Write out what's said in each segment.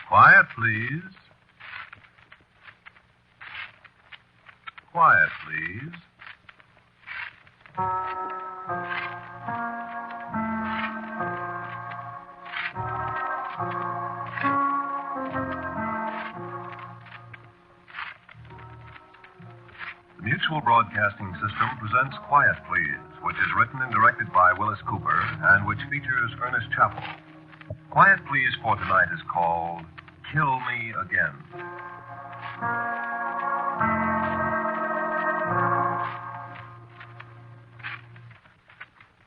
Quiet, please. Quiet, please. The Mutual Broadcasting System presents Quiet, Please, which is written and directed by Willis Cooper and which features Ernest Chappell. Quiet, Please for tonight is called Kill Me Again.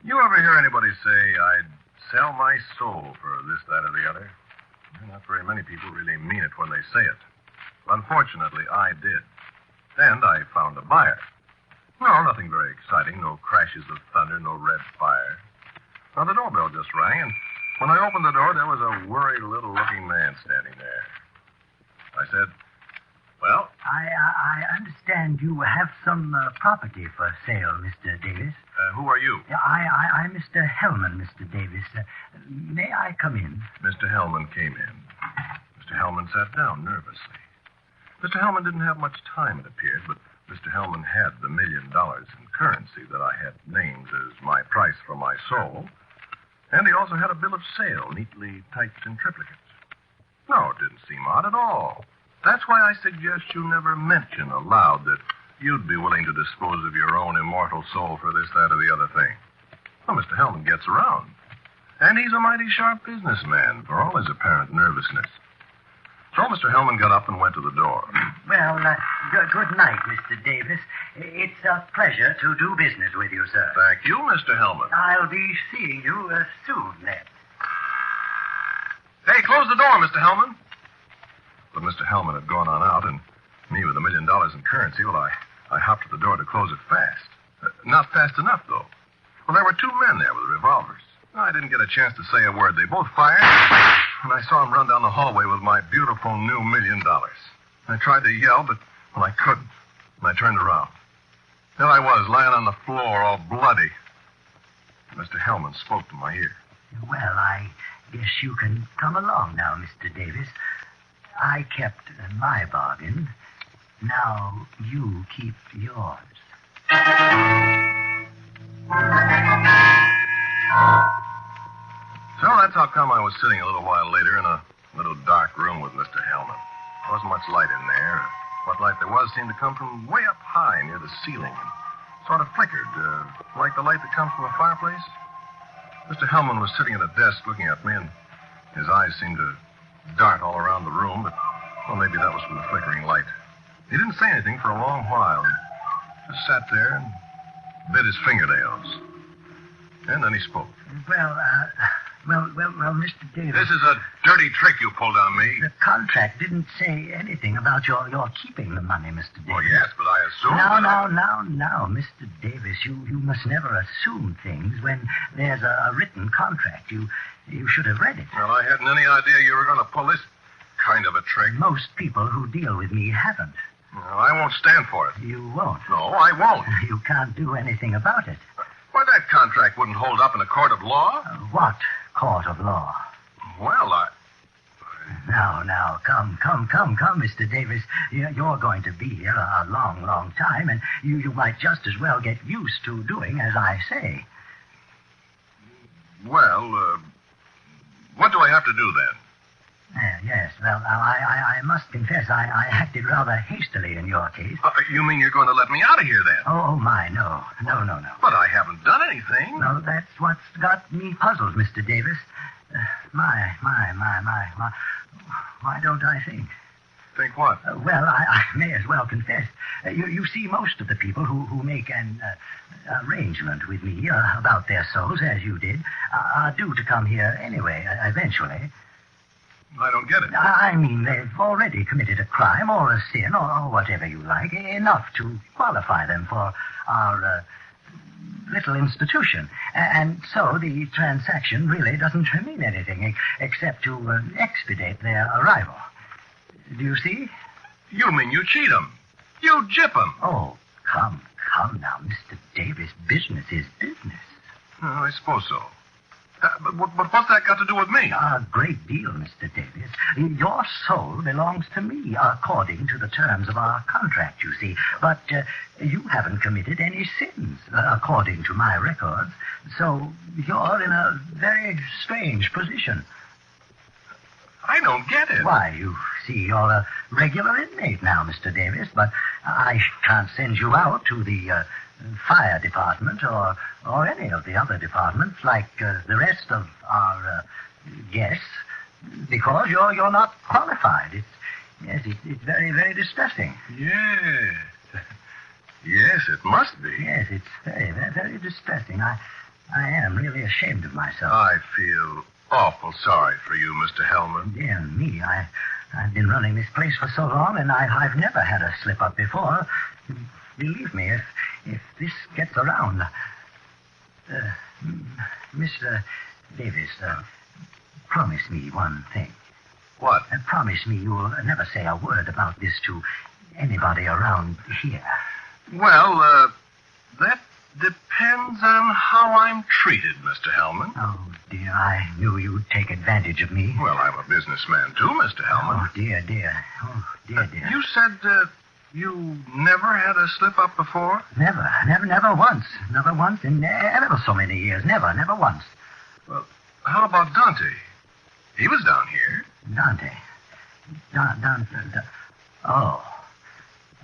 You ever hear anybody say, I'd sell my soul for this, that, or the other? Well, not very many people really mean it when they say it. Unfortunately, I did. And I found a buyer. No, nothing very exciting. No crashes of thunder, no red fire. Now, the doorbell just rang, and when I opened the door, there was a worried little-looking man standing there. I said, well? I understand you have some property for sale, Mr. Davis. Who are you? I'm Mr. Hellman, Mr. Davis. May I come in? Mr. Hellman came in. Mr. Hellman sat down nervously. Mr. Hellman didn't have much time, it appeared, but Mr. Hellman had the $1 million in currency that I had named as my price for my soul, and he also had a bill of sale neatly typed in triplicate. No, it didn't seem odd at all. That's why I suggest you never mention aloud that you'd be willing to dispose of your own immortal soul for this, that, or the other thing. Well, Mr. Hellman gets around, and he's a mighty sharp businessman for all his apparent nervousness. So Mr. Hellman got up and went to the door. Well, good night, Mr. Davis. It's a pleasure to do business with you, sir. Thank you, Mr. Hellman. I'll be seeing you soon, then. Hey, close the door, Mr. Hellman. But Mr. Hellman had gone on out, and me with $1 million in currency, well, I hopped to the door to close it fast. Not fast enough, though. Well, there were two men there with revolvers. I didn't get a chance to say a word. They both fired, and I saw them run down the hallway with my beautiful new $1 million. I tried to yell, but I couldn't. And I turned around. There I was, lying on the floor, all bloody. Mr. Hellman spoke to my ear. Well, I guess you can come along now, Mr. Davis. I kept my bargain. Now you keep yours. So that's how come I was sitting a little while later in a little dark room with Mr. Hellman. There wasn't much light in there. What light there was seemed to come from way up high near the ceiling and sort of flickered, like the light that comes from a fireplace. Mr. Hellman was sitting at a desk looking at me, and his eyes seemed to dart all around the room, but, well, maybe that was from the flickering light. He didn't say anything for a long while, and just sat there and bit his fingernails. And then he spoke. Well, Mr. Davis. This is a dirty trick you pulled on me. The contract didn't say anything about your keeping the money, Mr. Davis. Oh, yes, but I assumed... Now, Mr. Davis, you must never assume things when there's a written contract. You should have read it. Well, I hadn't any idea you were going to pull this kind of a trick. Most people who deal with me haven't. Well, I won't stand for it. You won't? No, I won't. You can't do anything about it. Why, that contract wouldn't hold up in a court of law. What court of law? Well, Now, come, Mr. Davis. You're going to be here a long, long time, and you might just as well get used to doing as I say. Well, what do I have to do then? Yes, well, I must confess I acted rather hastily in your case. You mean you're going to let me out of here then? Oh, my, no. But I haven't done anything. No, that's what's got me puzzled, Mr. Davis. My. Why don't I think? Think what? Well, I may as well confess. You see, most of the people who make an arrangement with me about their souls, as you did, are due to come here anyway, eventually. I don't get it. I mean, they've already committed a crime or a sin or whatever you like, enough to qualify them for our little institution. And so the transaction really doesn't mean anything except to expedite their arrival. Do you see? You mean you cheat them? You gyp them? Oh, come now, Mr. Davis. Business is business. I suppose so. But what's that got to do with me? A great deal, Mr. Davis. Your soul belongs to me, according to the terms of our contract, you see. But you haven't committed any sins, according to my records. So you're in a very strange position. I don't get it. Why, you see, you're a regular inmate now, Mr. Davis, but I can't send you out to the fire department or any of the other departments like the rest of our guests because you're not qualified. It's very, very distressing. Yes. Yes, it must be. Yes, it's very, very, very distressing. I am really ashamed of myself. I feel awful sorry for you, Mr. Hellman. Dear me, I've been running this place for so long, and I've never had a slip-up before. Believe me, if this gets around... Mr. Davis, promise me one thing. What? Promise me you'll never say a word about this to anybody around here. Well, that depends on how I'm treated, Mr. Hellman. Oh, dear, I knew you'd take advantage of me. Well, I'm a businessman, too, Mr. Hellman. Oh, dear. Oh, dear. You said you never had a slip-up before? Never once. Never once in ever so many years. Never once. Well, how about Dante? He was down here. Dante.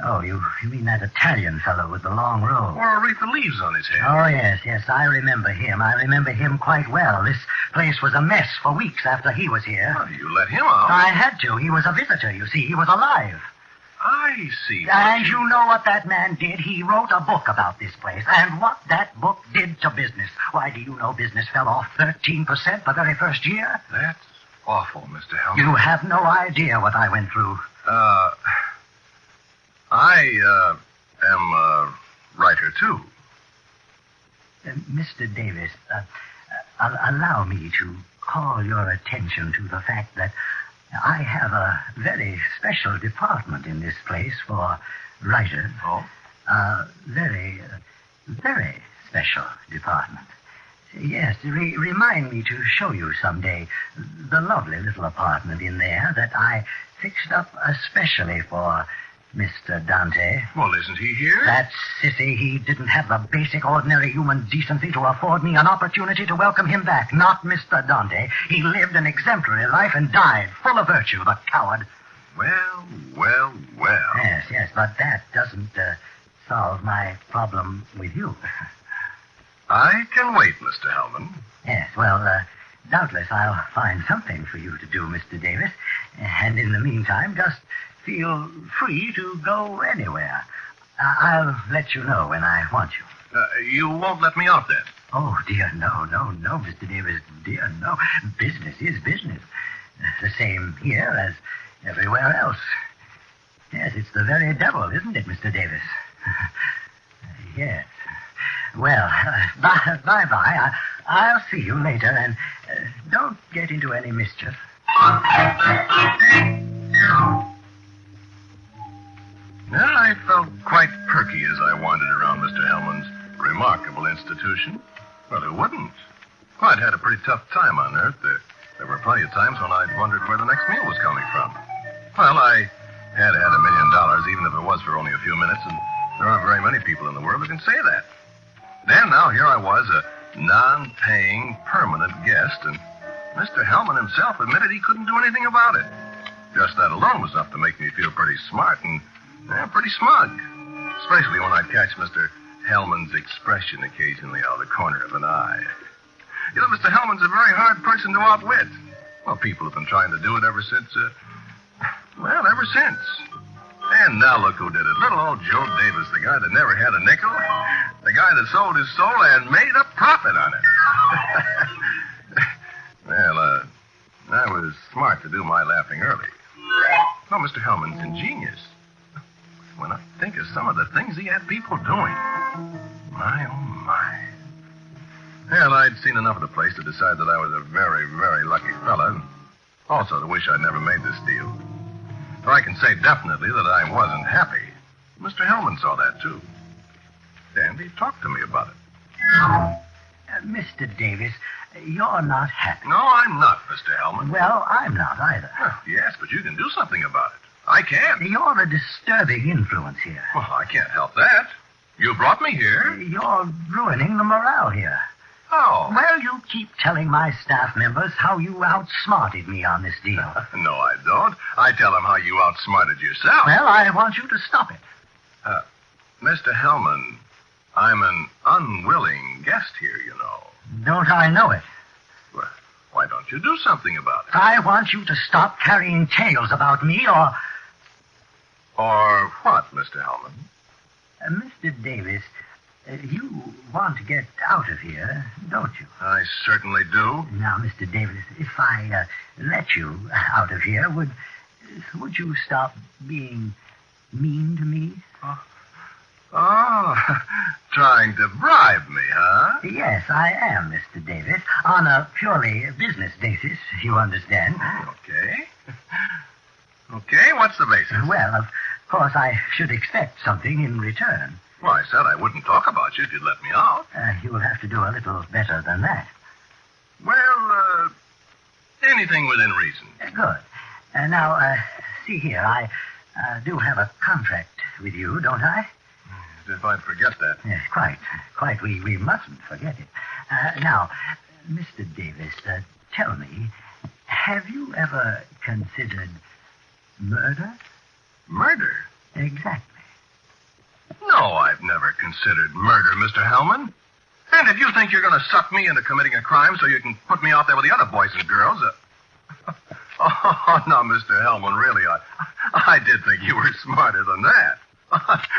Oh, you mean that Italian fellow with the long robe? Or a wreath of leaves on his head. Oh, yes, I remember him. I remember him quite well. This place was a mess for weeks after he was here. Well, you let him out. I had to. He was a visitor, you see. He was alive. I see. And you know what that man did? He wrote a book about this place. And what that book did to business. Why, do you know business fell off 13% the very first year? That's awful, Mr. Hellman. You have no idea what I went through. I am a writer, too. Mr. Davis, allow me to call your attention to the fact that I have a very special department in this place for writers. Oh? A very, very special department. Yes, remind me to show you someday the lovely little apartment in there that I fixed up especially for Mr. Dante. Well, isn't he here? That sissy, he didn't have the basic ordinary human decency to afford me an opportunity to welcome him back. Not Mr. Dante. He lived an exemplary life and died full of virtue, the coward. Well. Yes, but that doesn't solve my problem with you. I can wait, Mr. Hellman. Yes, well, doubtless I'll find something for you to do, Mr. Davis. And in the meantime, just feel free to go anywhere. I'll let you know when I want you. You won't let me out then? Oh, dear, no, Mr. Davis. Dear, no. Business is business. The same here as everywhere else. Yes, it's the very devil, isn't it, Mr. Davis? Yes. Well, bye-bye. I'll see you later, and don't get into any mischief. Well, I felt quite perky as I wandered around Mr. Hellman's remarkable institution. Well, who wouldn't? Well, I'd had a pretty tough time on Earth. There were plenty of times when I'd wondered where the next meal was coming from. Well, I had $1 million, even if it was for only a few minutes, and there aren't very many people in the world who can say that. Then, now, here I was, a non-paying permanent guest, and Mr. Hellman himself admitted he couldn't do anything about it. Just that alone was enough to make me feel pretty smart and pretty smug, especially when I'd catch Mr. Hellman's expression occasionally out of the corner of an eye. You know, Mr. Hellman's a very hard person to outwit. Well, people have been trying to do it ever since. And now look who did it. Little old Joe Davis, the guy that never had a nickel. The guy that sold his soul and made a profit on it. Well, I was smart to do my laughing early. Well, Mr. Hellman's ingenious. When I think of some of the things he had people doing. My, oh, my. Well, I'd seen enough of the place to decide that I was a very, very lucky fella. Also to wish I'd never made this deal. So I can say definitely that I wasn't happy. Mr. Hellman saw that, too. And he talked to me about it. Mr. Davis, You're not happy. No, I'm not, Mr. Hellman. Well, I'm not either. Well, yes, but you can do something about it. I can't. You're a disturbing influence here. Well, I can't help that. You brought me here. You're ruining the morale here. How? Well, you keep telling my staff members how you outsmarted me on this deal. No, I don't. I tell them how you outsmarted yourself. Well, I want you to stop it. Mr. Hellman, I'm an unwilling guest here, you know. Don't I know it? Well, why don't you do something about it? I want you to stop carrying tales about me or... Or what, Mr. Hellman? Mr. Davis, you want to get out of here, don't you? I certainly do. Now, Mr. Davis, if I let you out of here, would you stop being mean to me? Oh, trying to bribe me, huh? Yes, I am, Mr. Davis. On a purely business basis, you understand. Okay. Okay, what's the basis? Well, of course, I should expect something in return. Well, I said I wouldn't talk about you if you'd let me out. You'll have to do a little better than that. Well, anything within reason. Good. Now, see here, I do have a contract with you, don't I? As if I'd forget that. Yes, quite. We mustn't forget it. Now, Mr. Davis, tell me, have you ever considered murder? Murder? Exactly. No, I've never considered murder, Mr. Hellman. And if you think you're going to suck me into committing a crime so you can put me out there with the other boys and girls... Oh, no, Mr. Hellman, really, I did think you were smarter than that.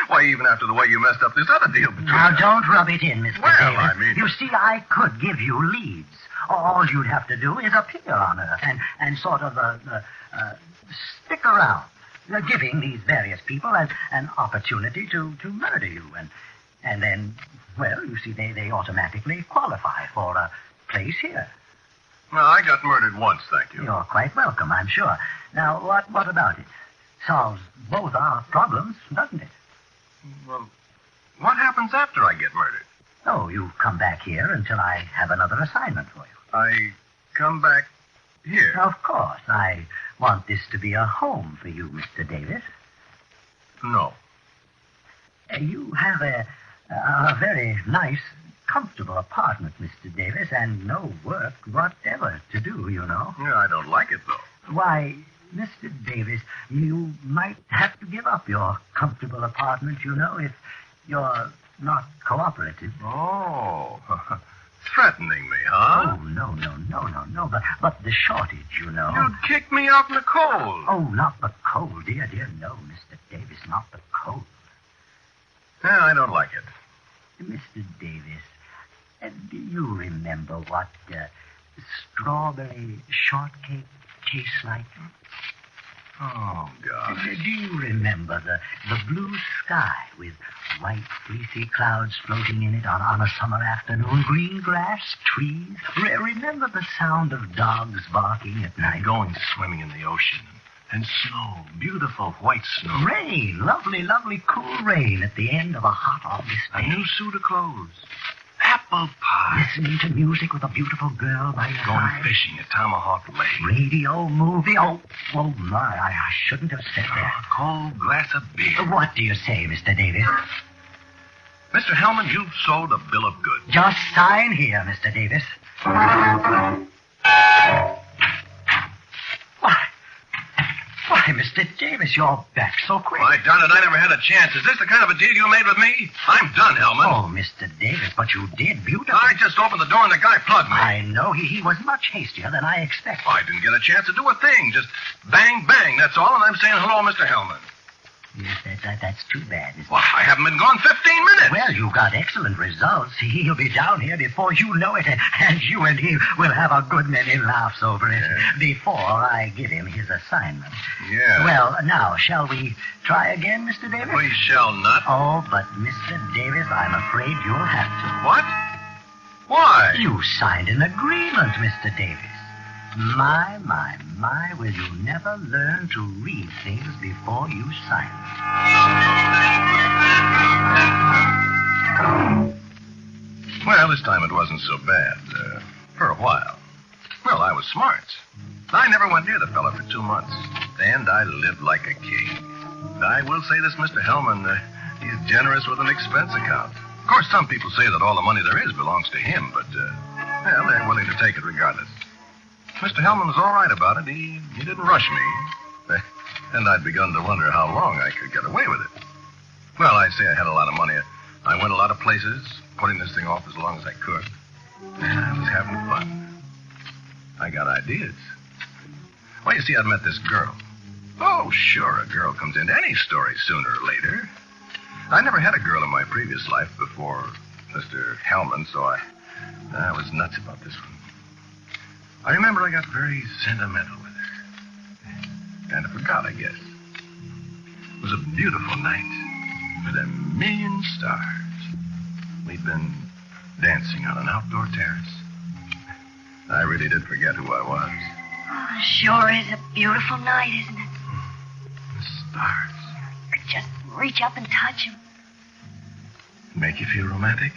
Why, even after the way you messed up this other deal between Now, us. don't rub it in, Mr. Well, Davis. I mean... You see, I could give you leads. All you'd have to do is appear on Earth and sort of stick around, giving these various people an opportunity to murder you. And then, well, you see, they automatically qualify for a place here. Well, I got murdered once, thank you. You're quite welcome, I'm sure. Now, what about it? Solves both our problems, doesn't it? Well, what happens after I get murdered? Oh, you come back here until I have another assignment for you. I come back here? Of course. I want this to be a home for you, Mr. Davis. No. You have a very nice, comfortable apartment, Mr. Davis, and no work whatever to do, you know. Yeah, I don't like it, though. Why, Mr. Davis, you might have to give up your comfortable apartment, you know, if you're not cooperative. Oh, threatening me, huh? Oh, no. But the shortage, you know. You'd kick me out in the cold. Oh, not the cold, dear. No, Mr. Davis, not the cold. Yeah, I don't like it. Mr. Davis, do you remember what strawberry shortcake tastes like? Oh, God. Do you remember the blue sky with white, fleecy clouds floating in it on a summer afternoon? Green grass, trees. Remember the sound of dogs barking at night? Going swimming in the ocean. And snow. Beautiful white snow. Rain. Lovely, cool rain at the end of a hot August day. A new suit of clothes. Apple pie. Listening to music with a beautiful girl by your Going side. fishing at Tomahawk Lake. Radio, movie. Oh, my. I shouldn't have said that. A cold glass of beer. What do you say, Mr. Davis? Mr. Hellman, you've sold a bill of goods. Just sign here, Mr. Davis. Why, Mr. Davis, you're back so quick. Why, darn it, I never had a chance. Is this the kind of a deal you made with me? I'm done, Hellman. Oh, Mr. Davis, but you did beautifully. I just opened the door and the guy plugged me. I know. He was much hastier than I expected. I didn't get a chance to do a thing. Just bang, bang, that's all, and I'm saying hello, Mr. Hellman. Yes, that's too bad, Mr. Why, I haven't been gone 15 minutes. Well, you got excellent results. He'll be down here before you know it, and you and he will have a good many laughs over it before I give him his assignment. Yeah. Well, now, shall we try again, Mr. Davis? We shall not. Oh, but, Mr. Davis, I'm afraid you'll have to. What? Why? You signed an agreement, Mr. Davis. My, will you never learn to read things before you sign them? Well, this time it wasn't so bad. For a while. Well, I was smart. I never went near the fellow for 2 months, and I lived like a king. I will say this, Mr. Hellman, he's generous with an expense account. Of course, some people say that all the money there is belongs to him, but, well, they're willing to take it regardless. Mr. Hellman was all right about it. He didn't rush me. And I'd begun to wonder how long I could get away with it. Well, I'd say I had a lot of money. I went a lot of places, putting this thing off as long as I could. And I was having fun. I got ideas. Well, you see, I'd met this girl. Oh, sure, a girl comes into any story sooner or later. I never had a girl in my previous life before Mr. Hellman, so I was nuts about this one. I remember I got very sentimental with her. Kind of forgot, I guess. It was a beautiful night with a million stars. We'd been dancing on an outdoor terrace. I really did forget who I was. Oh, sure is a beautiful night, isn't it? The stars. You could just reach up and touch them. Make you feel romantic?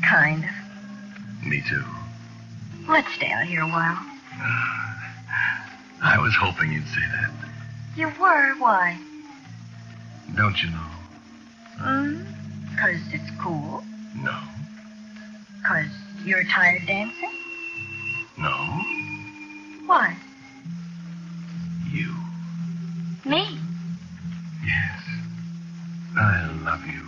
Kind of. Me too. Let's stay out here a while. I was hoping you'd say that. You were? Why? Don't you know? 'Cause it's cool? No. 'Cause you're tired dancing? No. Why? You. Me? Yes. I love you.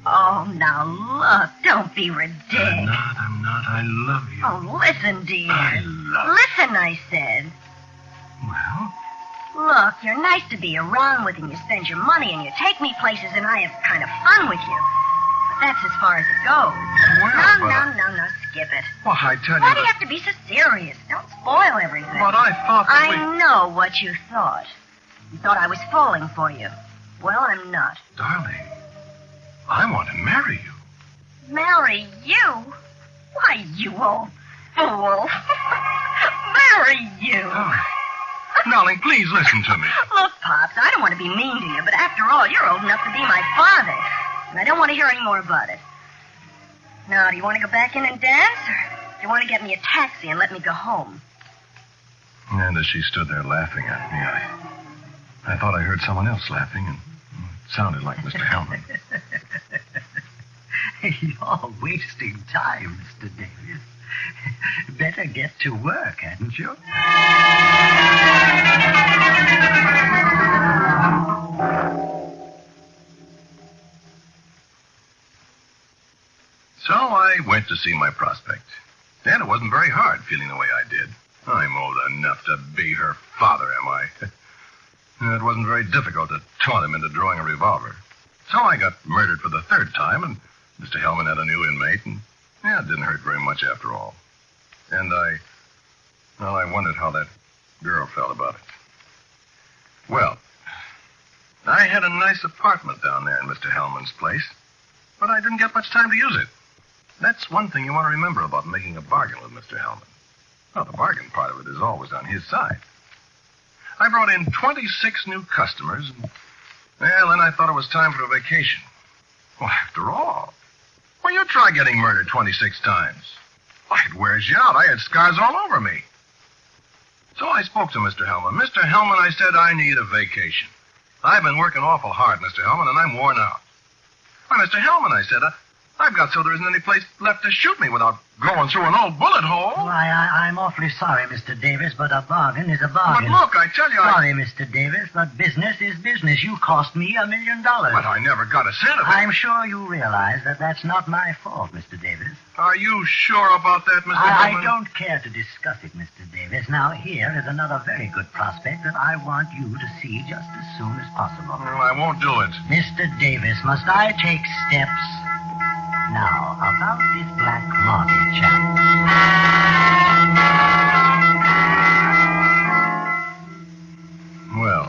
Oh, now look. Don't be ridiculous. I'm not. I love you. Oh, listen, dear. I love you. Listen, I said. Well? Look, you're nice to be around with, and you spend your money, and you take me places, and I have kind of fun with you. But that's as far as it goes. Well, No, skip it. Well, I tell you Why do you have to be so serious? Don't spoil everything. But I thought that I know what you thought. You thought I was falling for you. Well, I'm not. Darling, I want to marry you. Marry you? Why, you old fool. Marry you. Darling, please listen to me. Look, Pops, I don't want to be mean to you, but after all, you're old enough to be my father. And I don't want to hear any more about it. Now, do you want to go back in and dance, or do you want to get me a taxi and let me go home? And as she stood there laughing at me, I thought I heard someone else laughing, and it sounded like Mr. Hellman. You're wasting time, Mr. Davis. Better get to work, hadn't you? So I went to see my prospect. And it wasn't very hard feeling the way I did. I'm old enough to be her father, am I? It wasn't very difficult to taunt him into drawing a revolver. So I got murdered for the third time, and Mr. Hellman had a new inmate, and it didn't hurt very much after all. And I wondered how that girl felt about it. Well, I had a nice apartment down there in Mr. Hellman's place, but I didn't get much time to use it. That's one thing you want to remember about making a bargain with Mr. Hellman. Well, the bargain part of it is always on his side. I brought in 26 new customers, and, well, then I thought it was time for a vacation. Well, after all, well, you try getting murdered 26 times. Why, it wears you out. I had scars all over me. So I spoke to Mr. Hellman. Mr. Hellman, I said, I need a vacation. I've been working awful hard, Mr. Hellman, and I'm worn out. Why, Mr. Hellman, I said, I've got so there isn't any place left to shoot me without going through an old bullet hole. Why, I'm awfully sorry, Mr. Davis, but a bargain is a bargain. But look, I tell you, Sorry, Mr. Davis, but business is business. You cost me $1 million. But I never got a cent of it. I'm sure you realize that that's not my fault, Mr. Davis. Are you sure about that, Mr. Hellman? I don't care to discuss it, Mr. Davis. Now, here is another very good prospect that I want you to see just as soon as possible. Well, I won't do it. Mr. Davis, must I take steps? Now, about this Black Market chap. Well,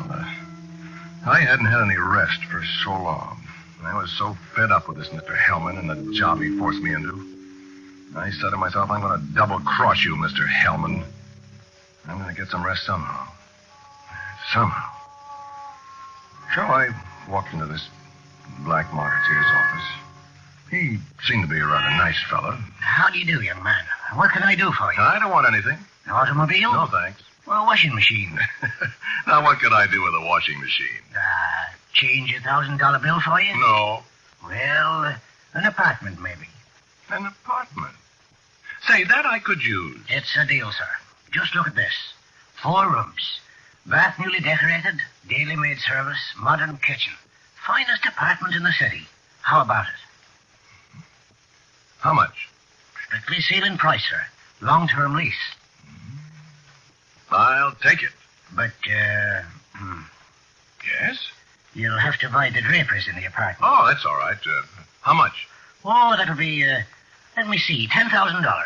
I hadn't had any rest for so long. I was so fed up with this Mr. Hellman and the job he forced me into. I said to myself, I'm going to double-cross you, Mr. Hellman. I'm going to get some rest somehow. Somehow. So I walked into this black marketeer's office. He seemed to be a rather nice fellow. How do you do, young man? What can I do for you? I don't want anything. An automobile? No, thanks. Well, a washing machine. Now, what could I do with a washing machine? Change a $1,000 bill for you? No. Well, an apartment, maybe. An apartment? Say, that I could use. It's a deal, sir. Just look at this. 4 rooms. Bath newly decorated, daily maid service, modern kitchen. Finest apartment in the city. How about it? How much? Strictly ceiling price, sir. Long-term lease. I'll take it. But, Yes? you'll have to buy the drapers in the apartment. Oh, that's all right. How much? Oh, that'll be, let me see, $10,000.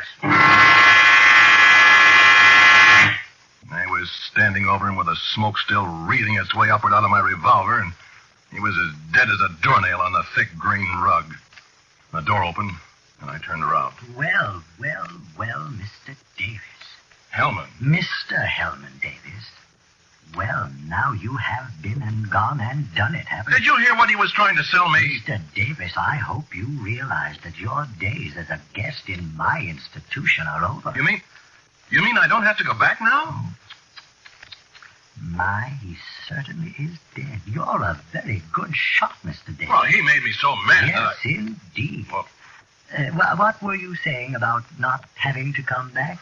I was standing over him with the smoke still wreathing its way upward out of my revolver, and he was as dead as a doornail on the thick green rug. The door opened, and I turned around. Well, Mr. Davis. Hellman. Mr. Hellman Davis. Well, now you have been and gone and done it, haven't Did you hear what he was trying to sell me? Mr. Davis, I hope you realize that your days as a guest in my institution are over. You mean I don't have to go back now? My, he certainly is dead. You're a very good shot, Mr. Davis. Well, he made me so mad Yes, that indeed. Well- What were you saying about not having to come back?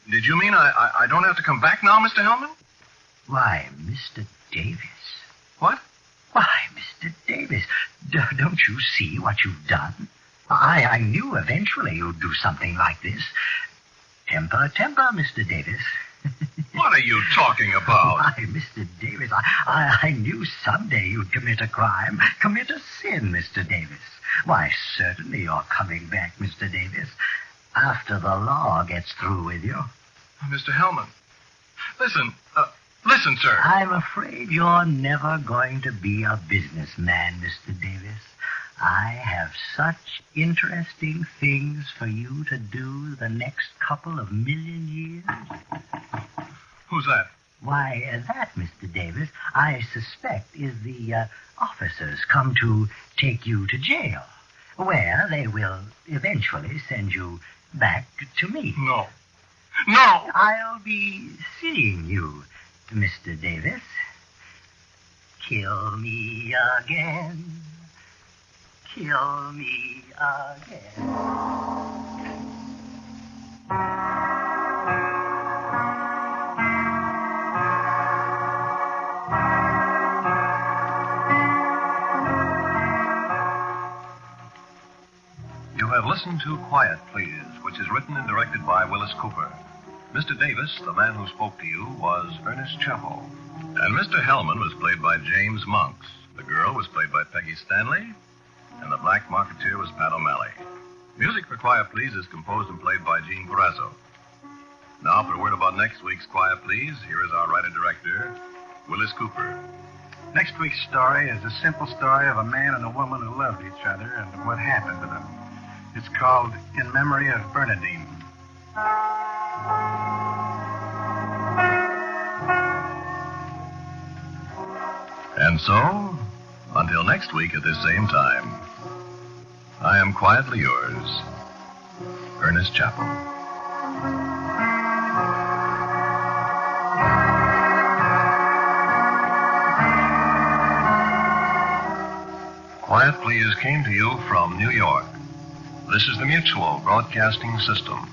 Did you mean I don't have to come back now, Mr. Hellman? Why, Mr. Davis. What? Why, Mr. Davis, don't you see what you've done? I knew eventually you'd do something like this. Temper, Mr. Davis. What are you talking about? Why, Mr. Davis, I knew someday you'd commit a crime, commit a sin, Mr. Davis. Why, certainly you're coming back, Mr. Davis, after the law gets through with you. Mr. Hellman, listen, sir. I'm afraid you're never going to be a businessman, Mr. Davis. I have such interesting things for you to do the next couple of million years. Who's that? Why, that, Mr. Davis, I suspect is the officers come to take you to jail, where they will eventually send you back to me. No. I'll be seeing you, Mr. Davis. Kill me again. Kill me again. You have listened to Quiet, Please, which is written and directed by Willis Cooper. Mr. Davis, the man who spoke to you, was Ernest Chappell. And Mr. Hellman was played by James Monks. The girl was played by Peggy Stanley. And the black marketeer was Pat O'Malley. Music for Quiet Please is composed and played by Gene Perazzo. Now, for a word about next week's Quiet Please, here is our writer-director, Willis Cooper. Next week's story is a simple story of a man and a woman who loved each other and what happened to them. It's called In Memory of Bernadine. And so, until next week at this same time, I am quietly yours, Ernest Chappell. Quiet Please came to you from New York. This is the Mutual Broadcasting System.